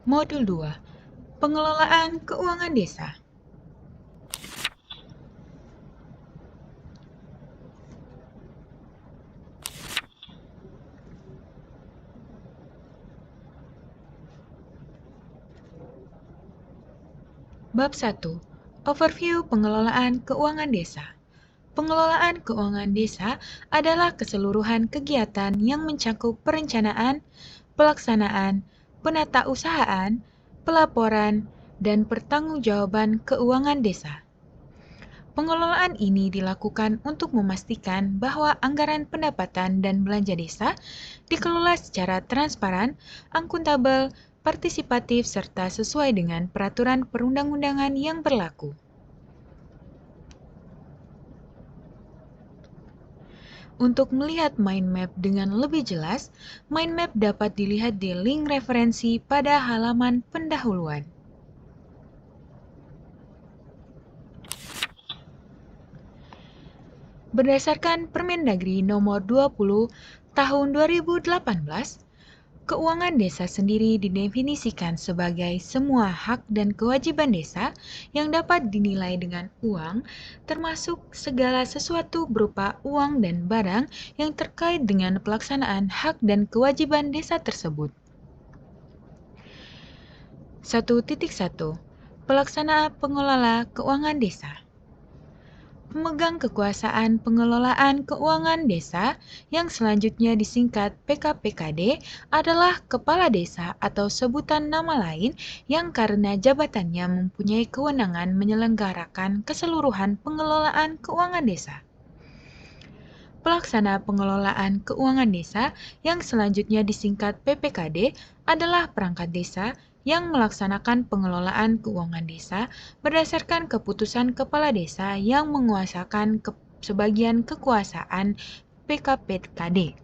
Modul 2. Pengelolaan Keuangan Desa. Bab 1. Overview Pengelolaan Keuangan Desa. Pengelolaan keuangan desa adalah keseluruhan kegiatan yang mencakup perencanaan, pelaksanaan, penatausahaan, pelaporan, dan pertanggungjawaban keuangan desa. Pengelolaan ini dilakukan untuk memastikan bahwa anggaran pendapatan dan belanja desa dikelola secara transparan, akuntabel, partisipatif, serta sesuai dengan peraturan perundang-undangan yang berlaku. Untuk melihat mind map dengan lebih jelas, mind map dapat dilihat di link referensi pada halaman pendahuluan. Berdasarkan Permendagri Nomor 20 Tahun 2018, keuangan desa sendiri didefinisikan sebagai semua hak dan kewajiban desa yang dapat dinilai dengan uang, termasuk segala sesuatu berupa uang dan barang yang terkait dengan pelaksanaan hak dan kewajiban desa tersebut. 1.1. Pelaksana pengelola keuangan desa. Pemegang kekuasaan pengelolaan keuangan desa yang selanjutnya disingkat PKPKD adalah kepala desa atau sebutan nama lain yang karena jabatannya mempunyai kewenangan menyelenggarakan keseluruhan pengelolaan keuangan desa. Pelaksana pengelolaan keuangan desa yang selanjutnya disingkat PPKD adalah perangkat desa yang melaksanakan pengelolaan keuangan desa berdasarkan keputusan kepala desa yang menguasakan sebagian kekuasaan PKPKD.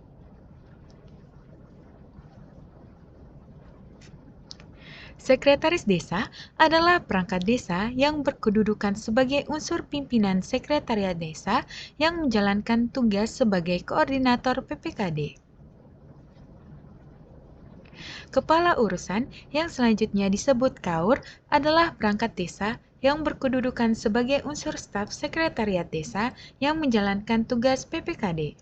Sekretaris desa adalah perangkat desa yang berkedudukan sebagai unsur pimpinan sekretariat desa yang menjalankan tugas sebagai koordinator PPKD. Kepala urusan yang selanjutnya disebut KAUR adalah perangkat desa yang berkedudukan sebagai unsur staf sekretariat desa yang menjalankan tugas PPKD.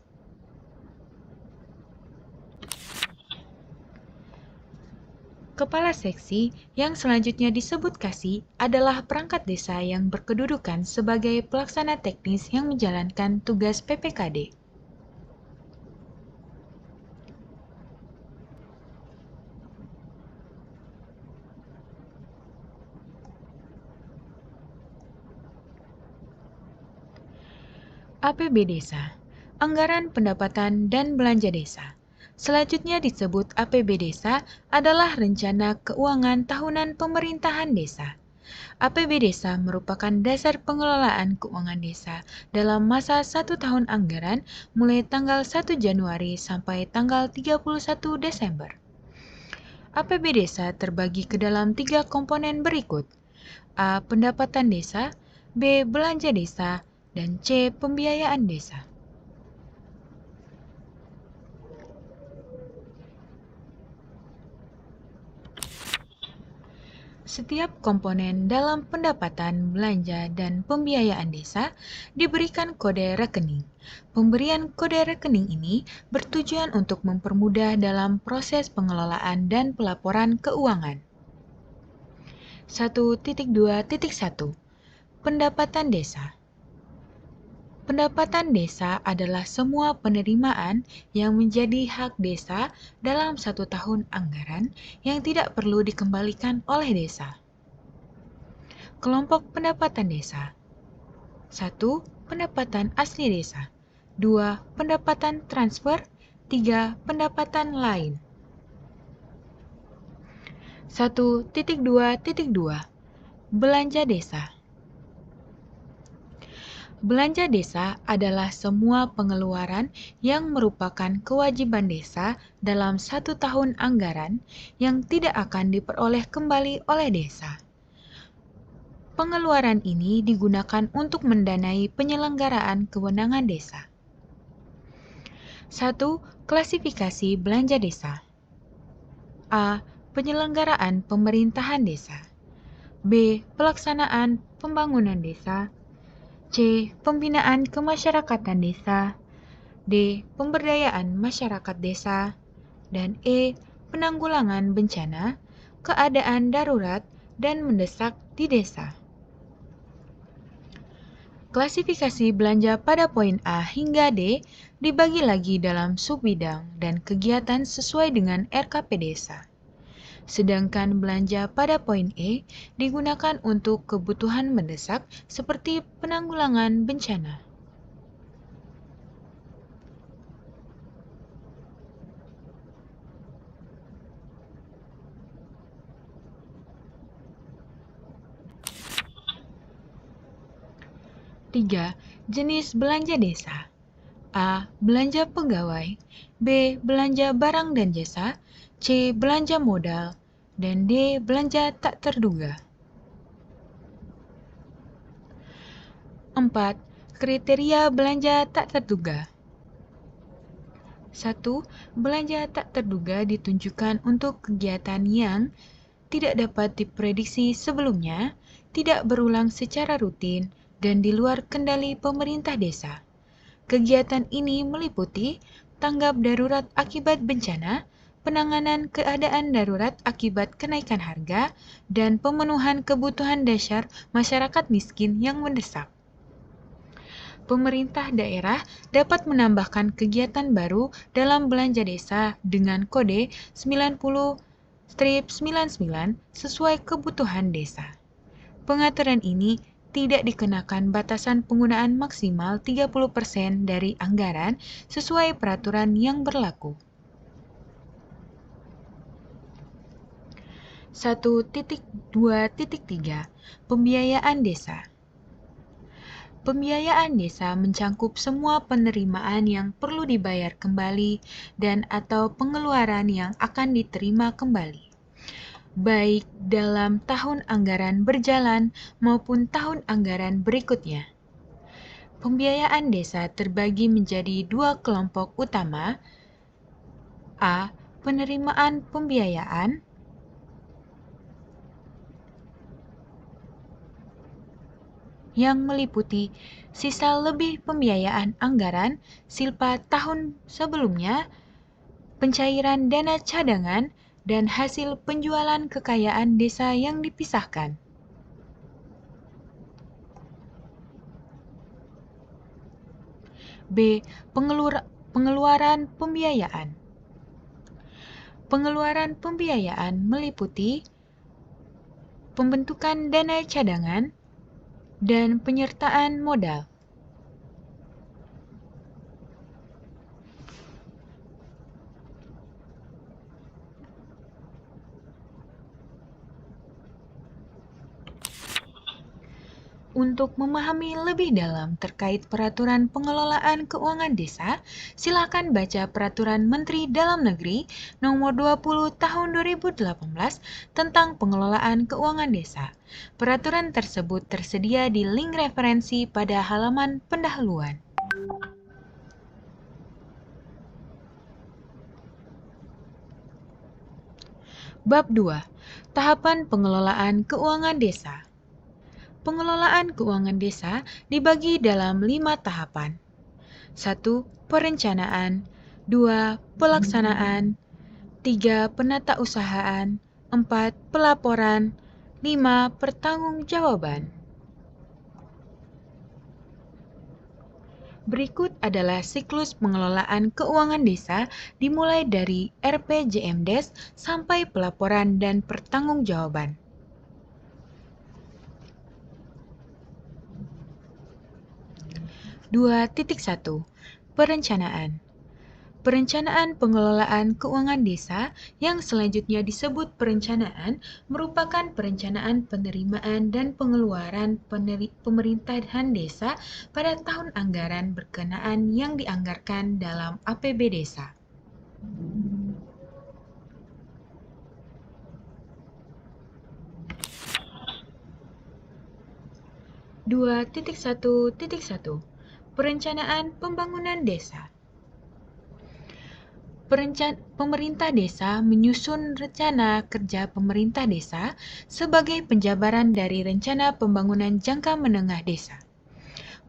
Kepala seksi yang selanjutnya disebut Kasih adalah perangkat desa yang berkedudukan sebagai pelaksana teknis yang menjalankan tugas PPKD. APB Desa, Anggaran Pendapatan dan Belanja Desa. Selanjutnya disebut APB Desa adalah Rencana Keuangan Tahunan Pemerintahan Desa. APB Desa merupakan dasar pengelolaan keuangan desa dalam masa 1 tahun anggaran mulai tanggal 1 Januari sampai tanggal 31 Desember. APB Desa terbagi ke dalam 3 komponen berikut: A. Pendapatan desa, B. Belanja desa, dan C. Pembiayaan desa. Setiap komponen dalam pendapatan, belanja, dan pembiayaan desa diberikan kode rekening. Pemberian kode rekening ini bertujuan untuk mempermudah dalam proses pengelolaan dan pelaporan keuangan. 1.2.1 Pendapatan desa. Pendapatan desa adalah semua penerimaan yang menjadi hak desa dalam 1 tahun anggaran yang tidak perlu dikembalikan oleh desa. Kelompok pendapatan desa. 1. Pendapatan asli desa. 2. Pendapatan transfer. 3. Pendapatan lain. 1.2.2 Belanja desa. Belanja desa adalah semua pengeluaran yang merupakan kewajiban desa dalam 1 tahun anggaran yang tidak akan diperoleh kembali oleh desa. Pengeluaran ini digunakan untuk mendanai penyelenggaraan kewenangan desa. 1. Klasifikasi belanja desa. A. Penyelenggaraan pemerintahan desa. B. Pelaksanaan pembangunan desa. C. Pembinaan kemasyarakatan desa. D. Pemberdayaan masyarakat desa. Dan E. Penanggulangan bencana, keadaan darurat, dan mendesak di desa. Klasifikasi belanja pada poin A hingga D dibagi lagi dalam subbidang dan kegiatan sesuai dengan RKP Desa. Sedangkan belanja pada poin E digunakan untuk kebutuhan mendesak seperti penanggulangan bencana. Tiga, jenis belanja desa. A. Belanja pegawai. B. Belanja barang dan jasa. C. Belanja modal. Dan D. Belanja tak terduga. 4. Kriteria belanja tak terduga. 1. Belanja tak terduga ditunjukkan untuk kegiatan yang tidak dapat diprediksi sebelumnya, tidak berulang secara rutin, dan di luar kendali pemerintah desa. Kegiatan ini meliputi tanggap darurat akibat bencana, penanganan keadaan darurat akibat kenaikan harga, dan pemenuhan kebutuhan dasar masyarakat miskin yang mendesak. Pemerintah daerah dapat menambahkan kegiatan baru dalam belanja desa dengan kode 90/99 sesuai kebutuhan desa. Pengaturan ini tidak dikenakan batasan penggunaan maksimal 30% dari anggaran sesuai peraturan yang berlaku. 1.2.3 Pembiayaan desa. Pembiayaan desa mencangkup semua penerimaan yang perlu dibayar kembali dan atau pengeluaran yang akan diterima kembali, baik dalam tahun anggaran berjalan maupun tahun anggaran berikutnya. Pembiayaan desa terbagi menjadi dua kelompok utama. A. Penerimaan pembiayaan. Yang meliputi sisa lebih pembiayaan anggaran silpa tahun sebelumnya, pencairan dana cadangan, dan hasil penjualan kekayaan desa yang dipisahkan. B. Pengeluaran pembiayaan. Pengeluaran pembiayaan meliputi pembentukan dana cadangan dan penyertaan modal. Untuk memahami lebih dalam terkait peraturan pengelolaan keuangan desa, silakan baca Peraturan Menteri Dalam Negeri Nomor 20 Tahun 2018 tentang pengelolaan keuangan desa. Peraturan tersebut tersedia di link referensi pada halaman pendahuluan. Bab 2. Tahapan pengelolaan keuangan desa. Pengelolaan keuangan desa dibagi dalam 5 tahapan. 1. Perencanaan. 2. Pelaksanaan. 3. Penatausahaan. 4. Pelaporan. 5. Pertanggungjawaban. Berikut adalah siklus pengelolaan keuangan desa dimulai dari RPJMDes sampai pelaporan dan pertanggungjawaban. 2.1 Perencanaan. Perencanaan pengelolaan keuangan desa yang selanjutnya disebut perencanaan merupakan perencanaan penerimaan dan pengeluaran pemerintahan desa pada tahun anggaran berkenaan yang dianggarkan dalam APB desa. Dua titik satu Perencanaan pembangunan desa. Pemerintah desa menyusun rencana kerja pemerintah desa sebagai penjabaran dari rencana pembangunan jangka menengah desa.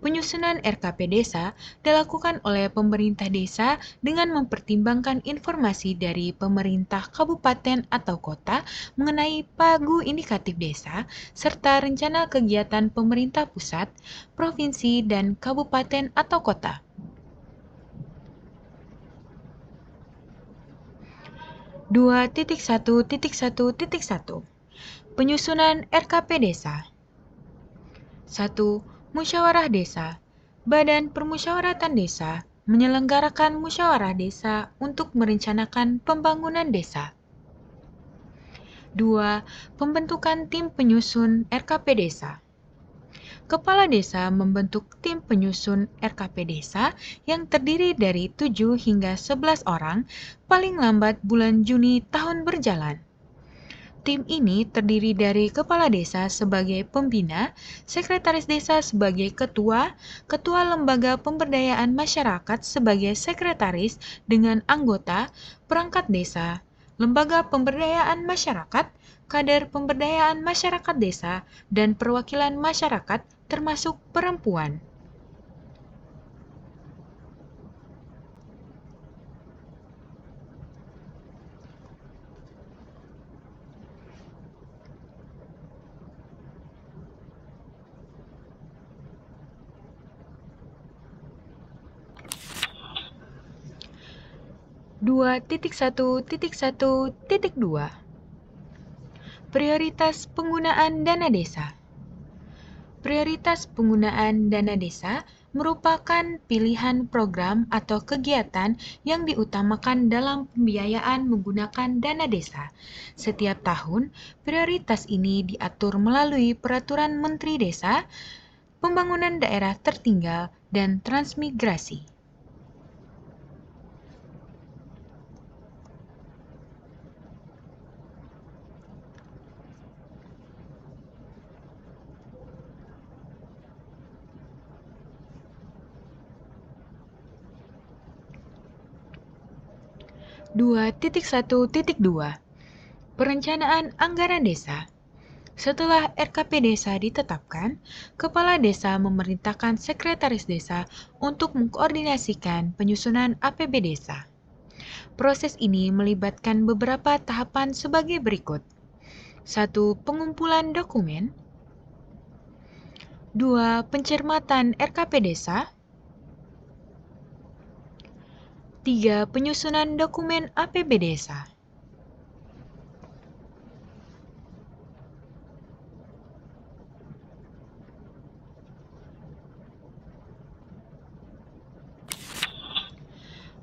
Penyusunan RKP desa dilakukan oleh pemerintah desa dengan mempertimbangkan informasi dari pemerintah kabupaten atau kota mengenai pagu indikatif desa, serta rencana kegiatan pemerintah pusat, provinsi, dan kabupaten atau kota. 2.1.1.1 Penyusunan RKP Desa. 1. Musyawarah Desa. Badan Permusyawaratan Desa menyelenggarakan musyawarah desa untuk merencanakan pembangunan desa. 2. Pembentukan tim penyusun RKP Desa. Kepala desa membentuk tim penyusun RKP desa yang terdiri dari 7 hingga 11 orang paling lambat bulan Juni tahun berjalan. Tim ini terdiri dari kepala desa sebagai pembina, sekretaris desa sebagai ketua, ketua lembaga pemberdayaan masyarakat sebagai sekretaris dengan anggota, perangkat desa, lembaga pemberdayaan masyarakat, kader pemberdayaan masyarakat desa, dan perwakilan masyarakat termasuk perempuan. Dua titik satu dua Prioritas penggunaan dana desa. Prioritas penggunaan dana desa merupakan pilihan program atau kegiatan yang diutamakan dalam pembiayaan menggunakan dana desa. Setiap tahun, prioritas ini diatur melalui Peraturan Menteri Desa, Pembangunan Daerah Tertinggal, dan Transmigrasi. Dua titik satu titik dua Perencanaan Anggaran Desa. Setelah RKP Desa ditetapkan, Kepala Desa memerintahkan Sekretaris Desa untuk mengkoordinasikan penyusunan APB Desa. Proses ini melibatkan beberapa tahapan sebagai berikut. 1. Pengumpulan dokumen. 2. Pencermatan RKP Desa. 3. Penyusunan dokumen APB Desa.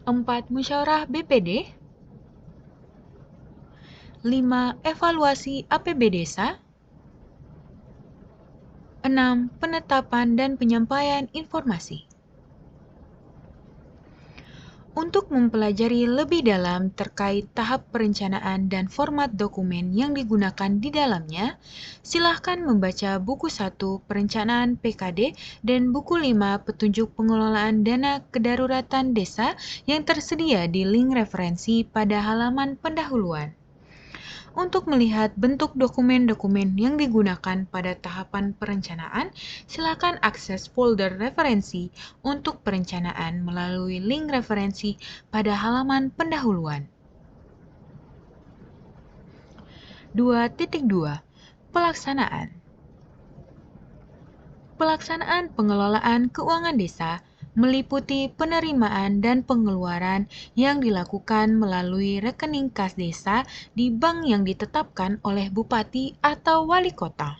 4. Musyawarah BPD. 5. Evaluasi APB Desa. 6. Penetapan dan penyampaian informasi. Untuk mempelajari lebih dalam terkait tahap perencanaan dan format dokumen yang digunakan di dalamnya, silakan membaca buku 1 Perencanaan PKD dan buku 5 Petunjuk Pengelolaan Dana Kedaruratan Desa yang tersedia di link referensi pada halaman pendahuluan. Untuk melihat bentuk dokumen-dokumen yang digunakan pada tahapan perencanaan, silakan akses folder referensi untuk perencanaan melalui link referensi pada halaman pendahuluan. 2.2 Pelaksanaan. Pelaksanaan pengelolaan keuangan desa meliputi penerimaan dan pengeluaran yang dilakukan melalui rekening kas desa di bank yang ditetapkan oleh bupati atau wali kota.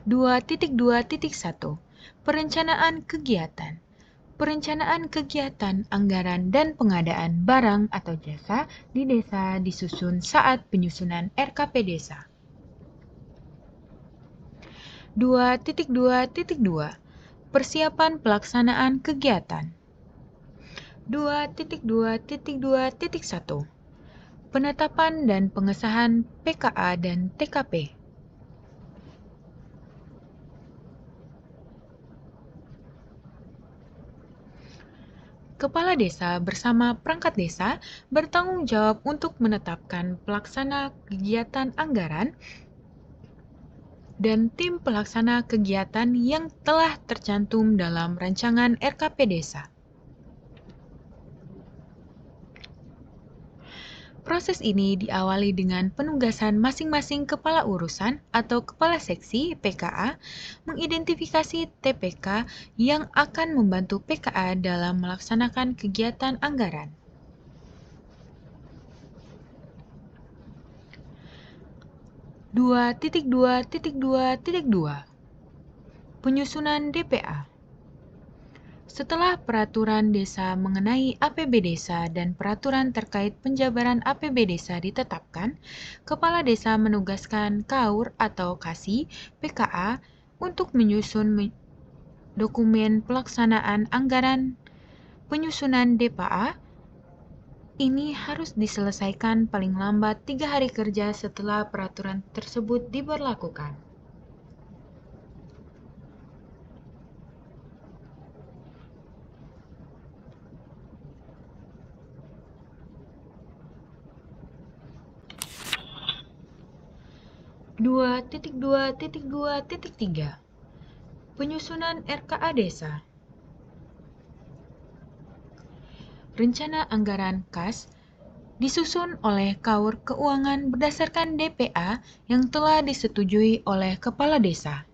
Dua titik satu Perencanaan kegiatan. Perencanaan kegiatan, anggaran, dan pengadaan barang atau jasa di desa disusun saat penyusunan RKP Desa. 2.2.2 Persiapan pelaksanaan kegiatan. 2.2.2.1 Penetapan dan pengesahan PKA dan TKP. Kepala desa bersama perangkat desa bertanggung jawab untuk menetapkan pelaksana kegiatan anggaran dan tim pelaksana kegiatan yang telah tercantum dalam rancangan RKP Desa. Proses ini diawali dengan penugasan masing-masing kepala urusan atau kepala seksi PKA mengidentifikasi TPK yang akan membantu PKA dalam melaksanakan kegiatan anggaran. 2.2.2.2 Penyusunan DPA. Setelah peraturan desa mengenai APB desa dan peraturan terkait penjabaran APB desa ditetapkan, kepala desa menugaskan KAUR atau KASI PKA untuk menyusun dokumen pelaksanaan anggaran penyusunan DPA. Ini harus diselesaikan paling lambat 3 hari kerja setelah peraturan tersebut diberlakukan. Dua titik dua titik tiga Penyusunan RKA Desa. Rencana anggaran KAS disusun oleh KAUR Keuangan berdasarkan DPA yang telah disetujui oleh Kepala Desa.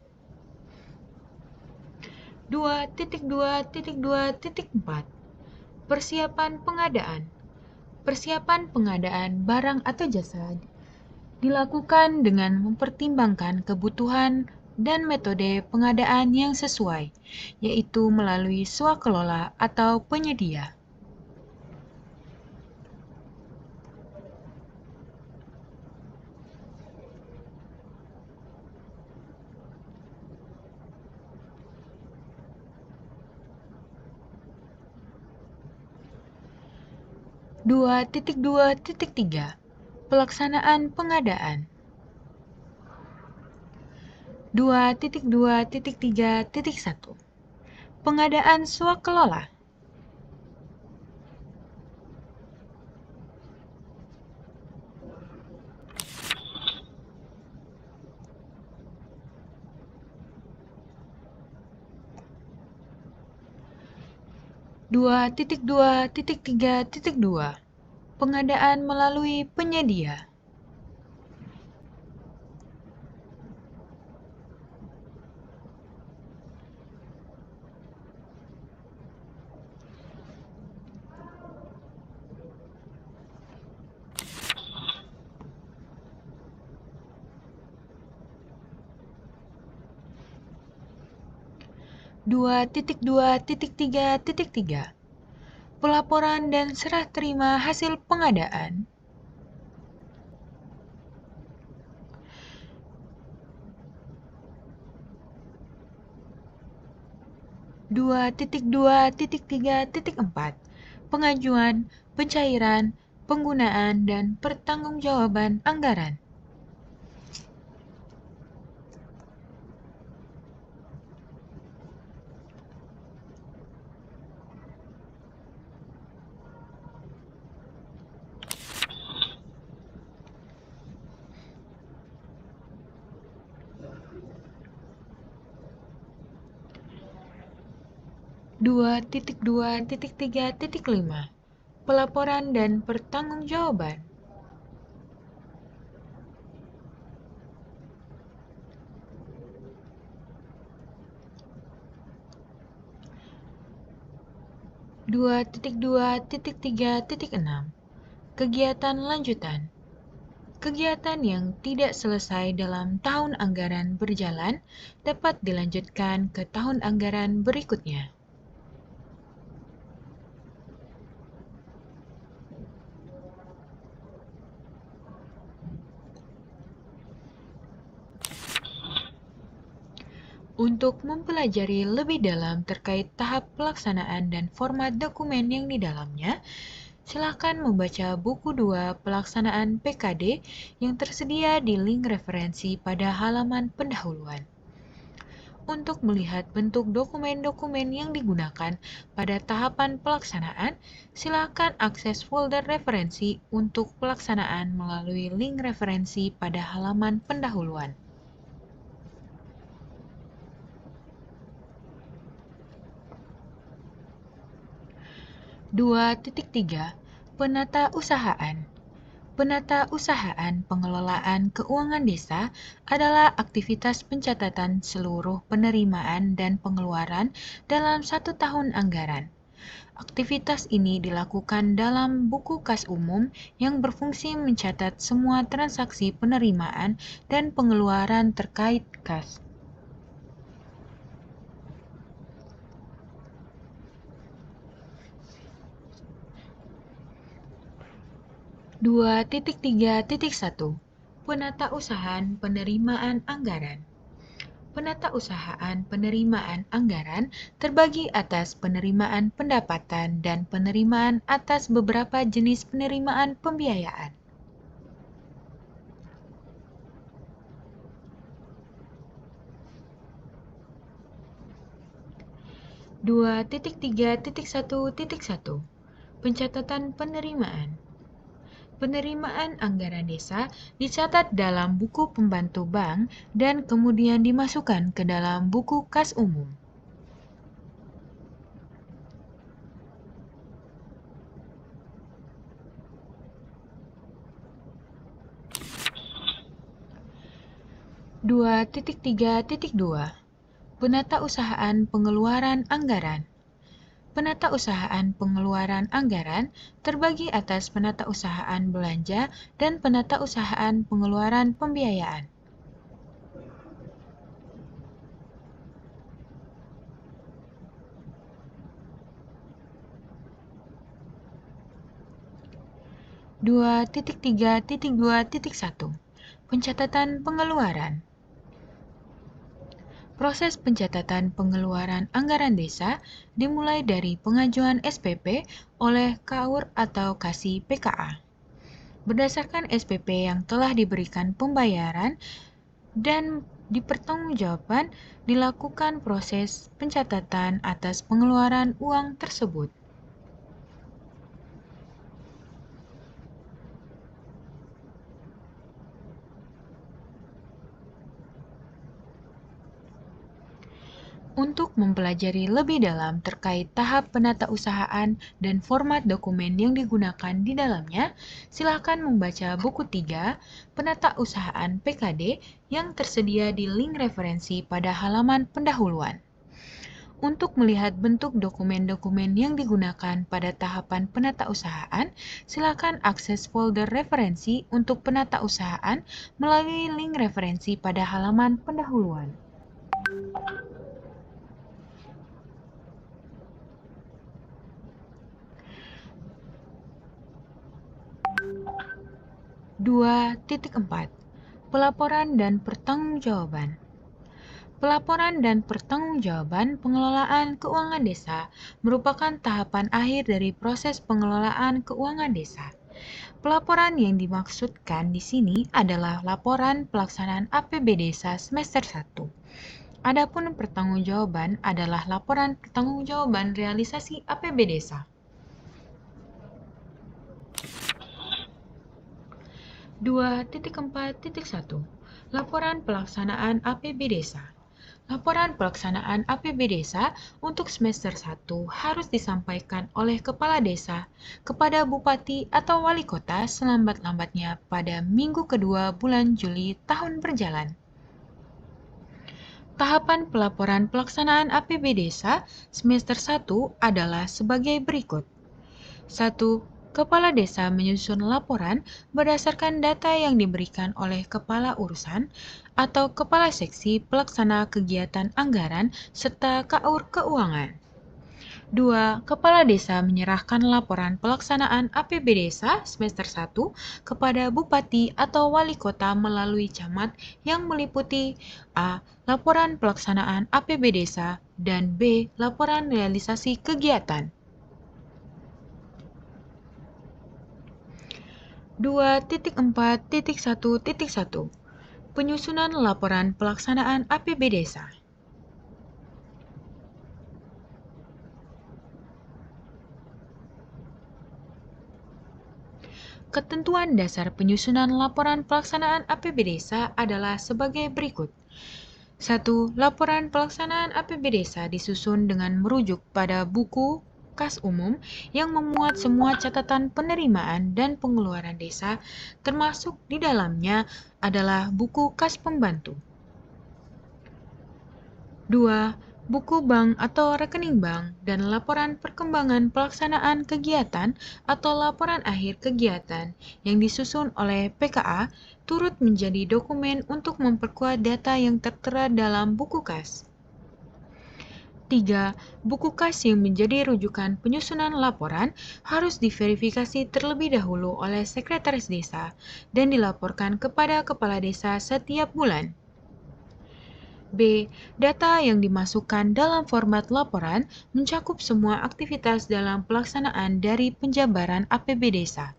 2.2.2.4 Persiapan pengadaan. Persiapan pengadaan barang atau jasa dilakukan dengan mempertimbangkan kebutuhan dan metode pengadaan yang sesuai, yaitu melalui swakelola atau penyedia. Dua titik tiga Pelaksanaan pengadaan. 2.2.3.1 Pengadaan swakelola. 2.2.3.2 Pengadaan melalui penyedia. 2.2.3.3 Pelaporan dan serah terima hasil pengadaan. 2.2.3.4 Pengajuan, pencairan, penggunaan, dan pertanggungjawaban anggaran. 2.2.3.5 Pelaporan dan pertanggungjawaban. 2.2.3.6 Kegiatan lanjutan. Kegiatan yang tidak selesai dalam tahun anggaran berjalan dapat dilanjutkan ke tahun anggaran berikutnya. Untuk mempelajari lebih dalam terkait tahap pelaksanaan dan format dokumen yang di dalamnya, silakan membaca buku 2 Pelaksanaan PKD yang tersedia di link referensi pada halaman pendahuluan. Untuk melihat bentuk dokumen-dokumen yang digunakan pada tahapan pelaksanaan, silakan akses folder referensi untuk pelaksanaan melalui link referensi pada halaman pendahuluan. 2.3 Penata usahaan. Penata usahaan pengelolaan keuangan desa adalah aktivitas pencatatan seluruh penerimaan dan pengeluaran dalam 1 tahun anggaran. Aktivitas ini dilakukan dalam buku kas umum yang berfungsi mencatat semua transaksi penerimaan dan pengeluaran terkait kas. 2.3.1 Penatausahaan penerimaan anggaran. Penatausahaan penerimaan anggaran terbagi atas penerimaan pendapatan dan penerimaan atas beberapa jenis penerimaan pembiayaan. 2.3.1 Pencatatan penerimaan. Penerimaan anggaran desa dicatat dalam buku pembantu bank dan kemudian dimasukkan ke dalam buku kas umum. 2.3.2 Penatausahaan pengeluaran anggaran. Penatausahaan pengeluaran anggaran terbagi atas penatausahaan belanja dan penatausahaan pengeluaran pembiayaan. Dua titik tiga titik dua titik satu Pencatatan pengeluaran. Proses pencatatan pengeluaran anggaran desa dimulai dari pengajuan SPP oleh KAUR atau KASI PKA. Berdasarkan SPP yang telah diberikan pembayaran dan dipertanggungjawabkan, dilakukan proses pencatatan atas pengeluaran uang tersebut. Untuk mempelajari lebih dalam terkait tahap penatausahaan dan format dokumen yang digunakan di dalamnya, silakan membaca buku 3 Penatausahaan PKD yang tersedia di link referensi pada halaman pendahuluan. Untuk melihat bentuk dokumen-dokumen yang digunakan pada tahapan penatausahaan, silakan akses folder referensi untuk penatausahaan melalui link referensi pada halaman pendahuluan. 2.4 Pelaporan dan pertanggungjawaban. Pelaporan dan pertanggungjawaban pengelolaan keuangan desa merupakan tahapan akhir dari proses pengelolaan keuangan desa. Pelaporan yang dimaksudkan di sini adalah laporan pelaksanaan APB Desa semester 1. Adapun pertanggungjawaban adalah laporan pertanggungjawaban realisasi APB Desa. 2.4.1 Laporan pelaksanaan APB Desa. Laporan pelaksanaan APB Desa untuk semester 1 harus disampaikan oleh Kepala Desa kepada Bupati atau Wali Kota selambat-lambatnya pada minggu kedua bulan Juli tahun berjalan. Tahapan pelaporan pelaksanaan APB Desa semester 1 adalah sebagai berikut. 1. Kepala Desa menyusun laporan berdasarkan data yang diberikan oleh Kepala Urusan atau Kepala Seksi Pelaksana Kegiatan Anggaran serta KAUR Keuangan. 2. Kepala Desa menyerahkan laporan pelaksanaan APB Desa semester 1 kepada Bupati atau Wali Kota melalui camat yang meliputi A. Laporan pelaksanaan APB Desa dan B. Laporan realisasi kegiatan. 2.4.1.1 Penyusunan laporan pelaksanaan APB Desa. Ketentuan dasar penyusunan laporan pelaksanaan APB Desa adalah sebagai berikut. 1. Laporan pelaksanaan APB Desa disusun dengan merujuk pada buku kas umum yang memuat semua catatan penerimaan dan pengeluaran desa, termasuk di dalamnya adalah buku kas pembantu. 2. Buku bank atau rekening bank dan laporan perkembangan pelaksanaan kegiatan atau laporan akhir kegiatan yang disusun oleh PKA turut menjadi dokumen untuk memperkuat data yang tertera dalam buku kas. 3. Buku kas yang menjadi rujukan penyusunan laporan harus diverifikasi terlebih dahulu oleh sekretaris desa dan dilaporkan kepada kepala desa setiap bulan. B. Data yang dimasukkan dalam format laporan mencakup semua aktivitas dalam pelaksanaan dari penjabaran APB Desa,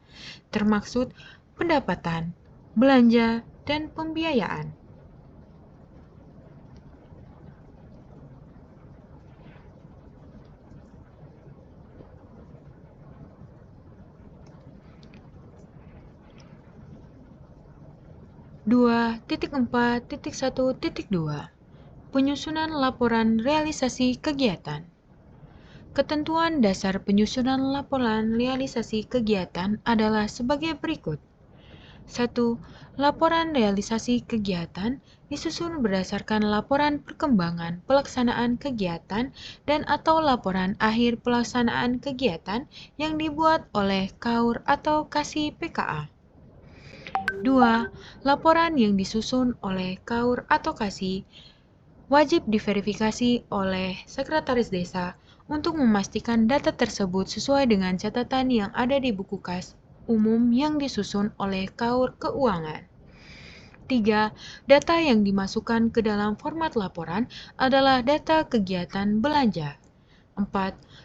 termaksud pendapatan, belanja, dan pembiayaan. Dua titik 4.1.2 Penyusunan laporan realisasi kegiatan. Ketentuan dasar penyusunan laporan realisasi kegiatan adalah sebagai berikut. 1. Laporan realisasi kegiatan disusun berdasarkan laporan perkembangan pelaksanaan kegiatan dan atau laporan akhir pelaksanaan kegiatan yang dibuat oleh KAUR atau KASI PKA. 2. Laporan yang disusun oleh KAUR atau KASI wajib diverifikasi oleh sekretaris desa untuk memastikan data tersebut sesuai dengan catatan yang ada di buku kas umum yang disusun oleh KAUR Keuangan. 3. Data yang dimasukkan ke dalam format laporan adalah data kegiatan belanja. 4.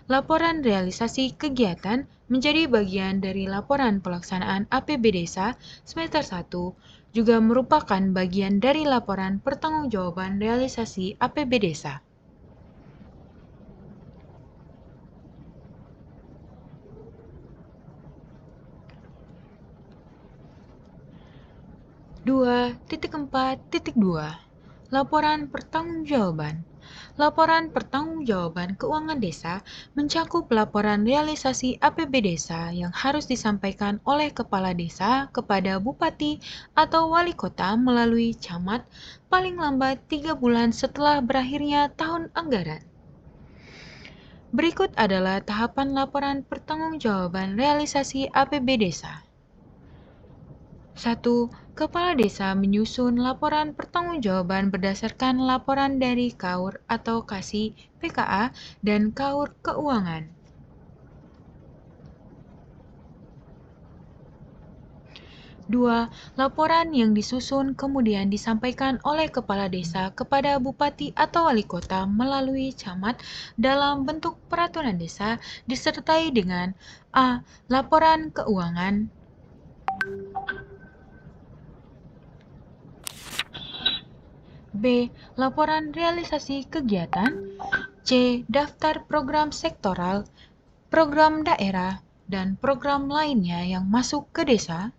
Laporan realisasi kegiatan menjadi bagian dari laporan pelaksanaan APB Desa semester 1 juga merupakan bagian dari laporan pertanggungjawaban realisasi APB Desa. Dua titik 4.2 Laporan pertanggungjawaban. Laporan pertanggungjawaban keuangan desa mencakup laporan realisasi APB Desa yang harus disampaikan oleh kepala desa kepada bupati atau wali kota melalui camat paling lambat 3 bulan setelah berakhirnya tahun anggaran. Berikut adalah tahapan laporan pertanggungjawaban realisasi APB Desa. 1. Kepala desa menyusun laporan pertanggungjawaban berdasarkan laporan dari KAUR atau KASI PKA dan KAUR Keuangan. 2. Laporan yang disusun kemudian disampaikan oleh kepala desa kepada bupati atau wali kota melalui camat dalam bentuk peraturan desa disertai dengan A. Laporan keuangan, B. Laporan realisasi kegiatan, C. Daftar program sektoral, program daerah, dan program lainnya yang masuk ke desa.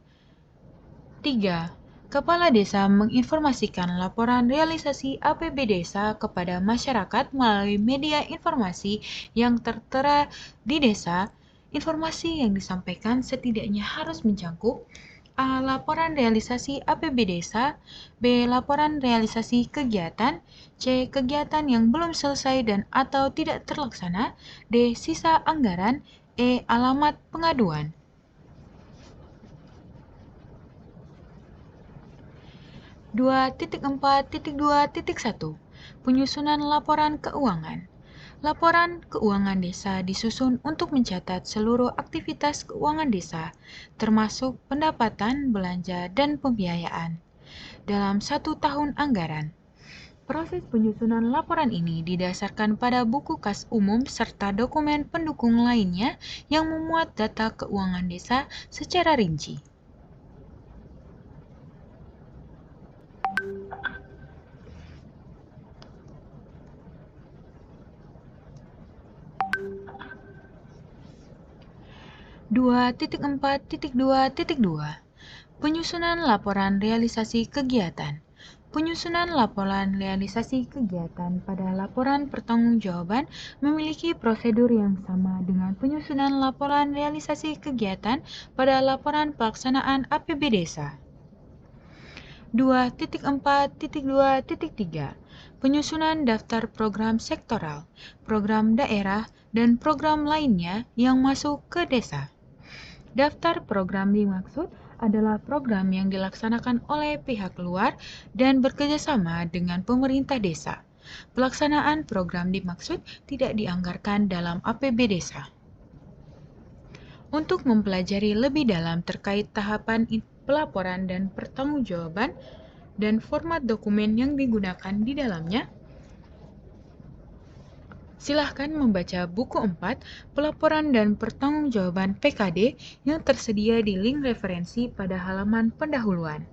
3. Kepala desa menginformasikan laporan realisasi APB Desa kepada masyarakat melalui media informasi yang tertera di desa. Informasi yang disampaikan setidaknya harus mencakup A. Laporan realisasi APB Desa, B. Laporan realisasi kegiatan, C. Kegiatan yang belum selesai dan atau tidak terlaksana, D. Sisa anggaran, E. Alamat pengaduan. 2.4.2.1 Penyusunan laporan keuangan. Laporan keuangan desa disusun untuk mencatat seluruh aktivitas keuangan desa, termasuk pendapatan, belanja, dan pembiayaan, dalam 1 tahun anggaran. Proses penyusunan laporan ini didasarkan pada buku kas umum serta dokumen pendukung lainnya yang memuat data keuangan desa secara rinci. 2.4.2.2 Penyusunan laporan realisasi kegiatan. Penyusunan laporan realisasi kegiatan pada laporan pertanggungjawaban memiliki prosedur yang sama dengan penyusunan laporan realisasi kegiatan pada laporan pelaksanaan APB Desa. 2.4.2.3 Penyusunan daftar program sektoral, program daerah, dan program lainnya yang masuk ke desa. Daftar program dimaksud adalah program yang dilaksanakan oleh pihak luar dan bekerjasama dengan pemerintah desa. Pelaksanaan program dimaksud tidak dianggarkan dalam APB Desa. Untuk mempelajari lebih dalam terkait tahapan pelaporan dan pertanggungjawaban dan format dokumen yang digunakan di dalamnya, silahkan membaca buku 4 Pelaporan dan Pertanggungjawaban PKD yang tersedia di link referensi pada halaman pendahuluan.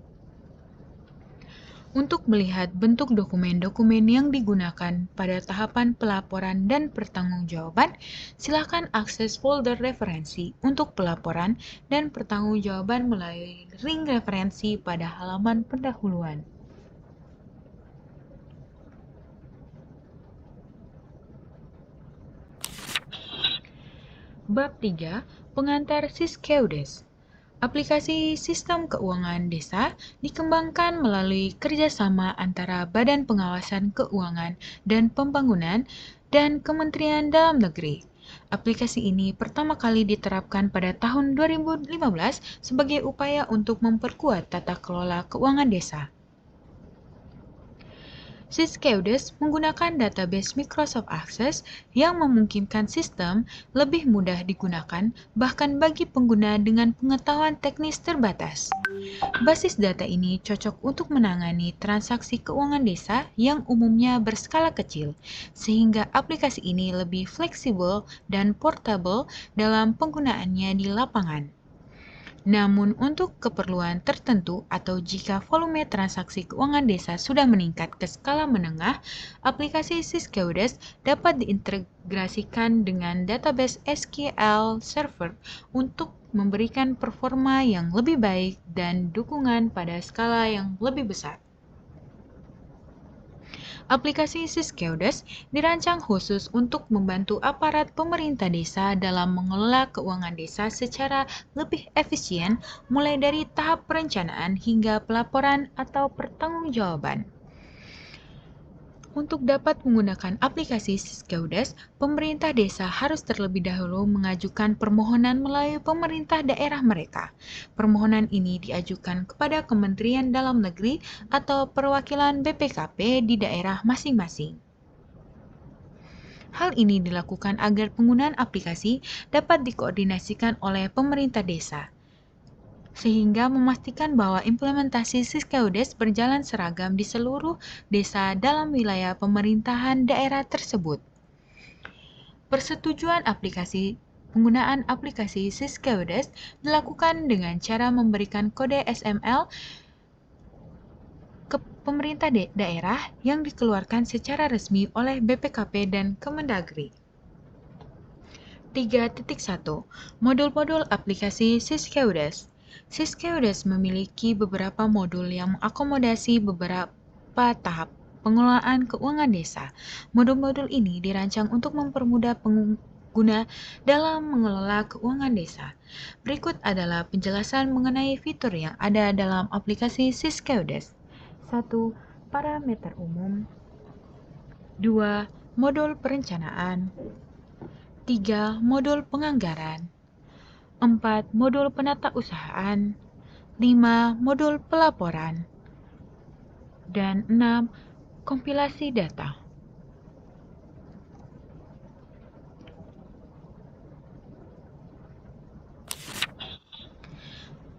Untuk melihat bentuk dokumen-dokumen yang digunakan pada tahapan pelaporan dan pertanggungjawaban, silakan akses folder referensi untuk pelaporan dan pertanggungjawaban melalui link referensi pada halaman pendahuluan. Bab 3, Pengantar Siskeudes. Aplikasi Sistem Keuangan Desa dikembangkan melalui kerjasama antara Badan Pengawasan Keuangan dan Pembangunan dan Kementerian Dalam Negeri. Aplikasi ini pertama kali diterapkan pada tahun 2015 sebagai upaya untuk memperkuat tata kelola keuangan desa. Siskeudes menggunakan database Microsoft Access yang memungkinkan sistem lebih mudah digunakan bahkan bagi pengguna dengan pengetahuan teknis terbatas. Basis data ini cocok untuk menangani transaksi keuangan desa yang umumnya berskala kecil, sehingga aplikasi ini lebih fleksibel dan portable dalam penggunaannya di lapangan. Namun untuk keperluan tertentu atau jika volume transaksi keuangan desa sudah meningkat ke skala menengah, aplikasi Siskeudes dapat diintegrasikan dengan database SQL Server untuk memberikan performa yang lebih baik dan dukungan pada skala yang lebih besar. Aplikasi Siskeudes dirancang khusus untuk membantu aparat pemerintah desa dalam mengelola keuangan desa secara lebih efisien, mulai dari tahap perencanaan hingga pelaporan atau pertanggungjawaban. Untuk dapat menggunakan aplikasi Siskeudes, pemerintah desa harus terlebih dahulu mengajukan permohonan melalui pemerintah daerah mereka. Permohonan ini diajukan kepada Kementerian Dalam Negeri atau perwakilan BPKP di daerah masing-masing. Hal ini dilakukan agar penggunaan aplikasi dapat dikoordinasikan oleh pemerintah desa, sehingga memastikan bahwa implementasi Siskeudes berjalan seragam di seluruh desa dalam wilayah pemerintahan daerah tersebut. Persetujuan penggunaan aplikasi Siskeudes dilakukan dengan cara memberikan kode XML ke pemerintah daerah yang dikeluarkan secara resmi oleh BPKP dan Kemendagri. 3.1 Modul-modul aplikasi Siskeudes. Siskeudes memiliki beberapa modul yang mengakomodasi beberapa tahap pengelolaan keuangan desa. Modul-modul ini dirancang untuk mempermudah pengguna dalam mengelola keuangan desa. Berikut adalah penjelasan mengenai fitur yang ada dalam aplikasi Siskeudes. 1. Parameter umum. 2. Modul perencanaan. 3. Modul penganggaran. 4. Modul penatausahaan. 5. Modul pelaporan. Dan 6. Kompilasi data.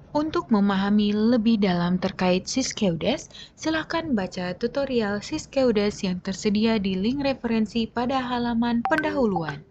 Untuk memahami lebih dalam terkait Siskeudes, silakan baca tutorial Siskeudes yang tersedia di link referensi pada halaman pendahuluan.